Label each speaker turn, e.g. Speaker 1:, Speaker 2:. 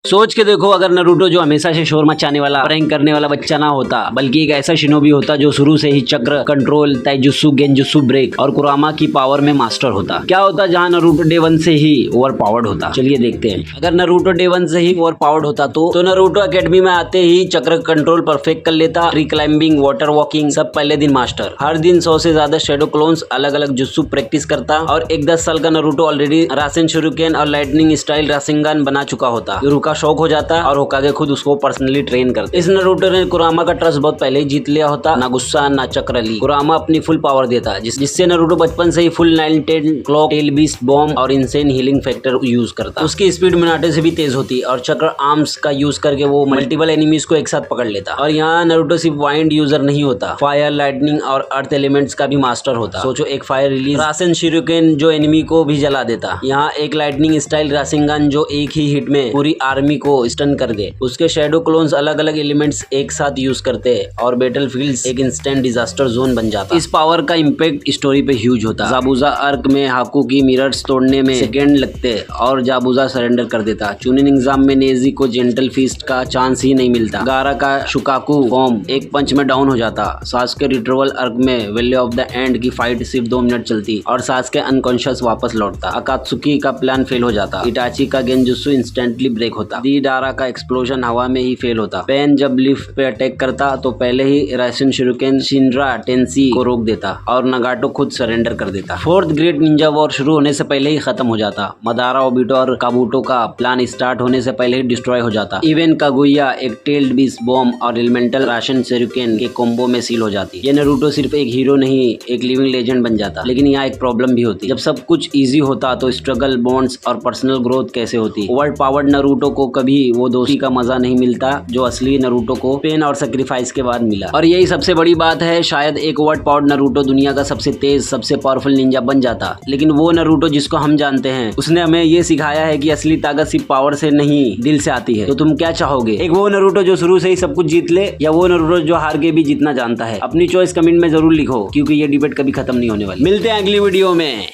Speaker 1: सोच के देखो, अगर नारुतो जो हमेशा से शोर मचाने वाला, प्रैंक करने वाला बच्चा ना होता, बल्कि एक ऐसा शिनोबी होता जो शुरू से ही चक्र, कंट्रोल, ताइजुत्सु, गेंजुत्सु, ब्रेक और कुरामा की पावर में मास्टर होता। क्या होता जहाँ नारुतो डे 1 से ही ओवर पावर्ड होता? चलिए देखते हैं। अगर नारुतो डे 1 से ही ओवर पावर्ड होता तो नारुतो एकेडमी में आते ही चक्र कंट्रोल परफेक्ट कर लेता, ट्री क्लाइंबिंग, वाटर वॉकिंग सब पहले दिन मास्टर। हर दिन 100 से ज्यादा शेडो क्लोन्स अलग अलग जुत्सु प्रैक्टिस करता और एक 10 साल का नारुतो ऑलरेडी रासेन शुरुकेन और लाइटनिंग स्टाइल रासेंगान बना चुका होता। गुरु का शौक हो जाता और होकागे खुद उसको पर्सनली ट्रेन करता। इस नारुतो ने कुरामा का ट्रस्ट बहुत पहले ही जीत लिया होता। ना गुस्सा ना चक्र ली, कुरामा अपनी फुल पावर देता, जिससे नारुतो बचपन से ही full 9-10 cloak, tail beast, bomb और इंसेन हीलिंग फैक्टर यूज करता। उसकी स्पीड मिनाटे से भी तेज होती और चक्र आर्म्स का यूज करके वो मल्टीपल एनिमीज को एक साथ पकड़ लेता। और यहाँ नारुतो सिर्फ वाइंड यूजर नहीं होता, फायर, लाइटनिंग और अर्थ एलिमेंट्स का भी मास्टर होता। सोचो, एक फायर रिलीज रासेन शिरुकेन जो एनिमी को भी जला देता, यहाँ एक लाइटनिंग स्टाइल रासेंगान जो एक ही हिट में पूरी आर्मी को स्टन कर दे। उसके शैडो क्लोन्स अलग अलग एलिमेंट्स एक साथ यूज करते हैं और बैटलफील्ड्स एक इंस्टेंट डिजास्टर जोन बन जाता। इस पावर का इम्पैक्ट स्टोरी पे ह्यूज होता। जाबुजा अर्क में हाकू की मिरर्स तोड़ने में सेकेंड लगते और जाबुजा सरेंडर कर देता। चुनिन एग्जाम में नेजी को जेंटल फीस्ट का चांस ही नहीं मिलता। गारा का शुकाकू फॉर्म एक पंच में डाउन हो जाता। सासके रिट्रोवल अर्क में वैल्यू ऑफ द एंड की फाइट सिर्फ 2 मिनट चलती और सासके अनकॉन्शियस वापस लौटता। अकात्सुकी का प्लान फेल हो जाता। इटाची का गेंजुत्सु इंस्टेंटली ब्रेक होता। दी डारा का एक्सप्लोजन हवा में ही फेल होता। पेन जब लिफ्ट पे अटैक करता तो पहले ही रासेन शुरुकेन शिनरा टेंसी को रोक देता और नगाटो खुद सरेंडर कर देता। फोर्थ ग्रेट निंजा वॉर शुरू होने से पहले ही खत्म हो जाता। मदारा, ओबिटो और काबूटो का प्लान स्टार्ट होने से पहले ही डिस्ट्रॉय हो जाता। इवन कागुया एक टेल्ड बीस्ट बॉम्ब और एलिमेंटल राशन शुरुकेन के कॉम्बो में सील हो जाती। ये नारुतो सिर्फ एक हीरो नहीं, एक लिविंग लेजेंड बन जाता। लेकिन यहाँ एक प्रॉब्लम भी होती। जब सब कुछ इजी होता तो स्ट्रगल, बॉन्ड्स और पर्सनल ग्रोथ कैसे होती? ओवर पावर्ड नारुतो को कभी वो दोस्ती का मजा नहीं मिलता जो असली नारुतो को पेन और सेक्रीफाइस के बाद मिला। और यही सबसे बड़ी बात है, शायद एक ओवर पावर्ड नारुतो दुनिया का सबसे तेज, सबसे पावरफुल निंजा बन जाता। लेकिन वो नारुतो जिसको हम जानते हैं, उसने हमें ये सिखाया है कि असली ताकत सिर्फ पावर से नहीं, दिल से आती है। तो तुम क्या चाहोगे? एक वो नारुतो जो शुरू से ही सब कुछ जीत ले, या वो नारुतो जो हार के भी जीतना जानता है? अपनी चॉइस कमेंट में जरूर लिखो, क्योंकि ये डिबेट कभी खत्म नहीं होने वाली। मिलते हैं अगली वीडियो में।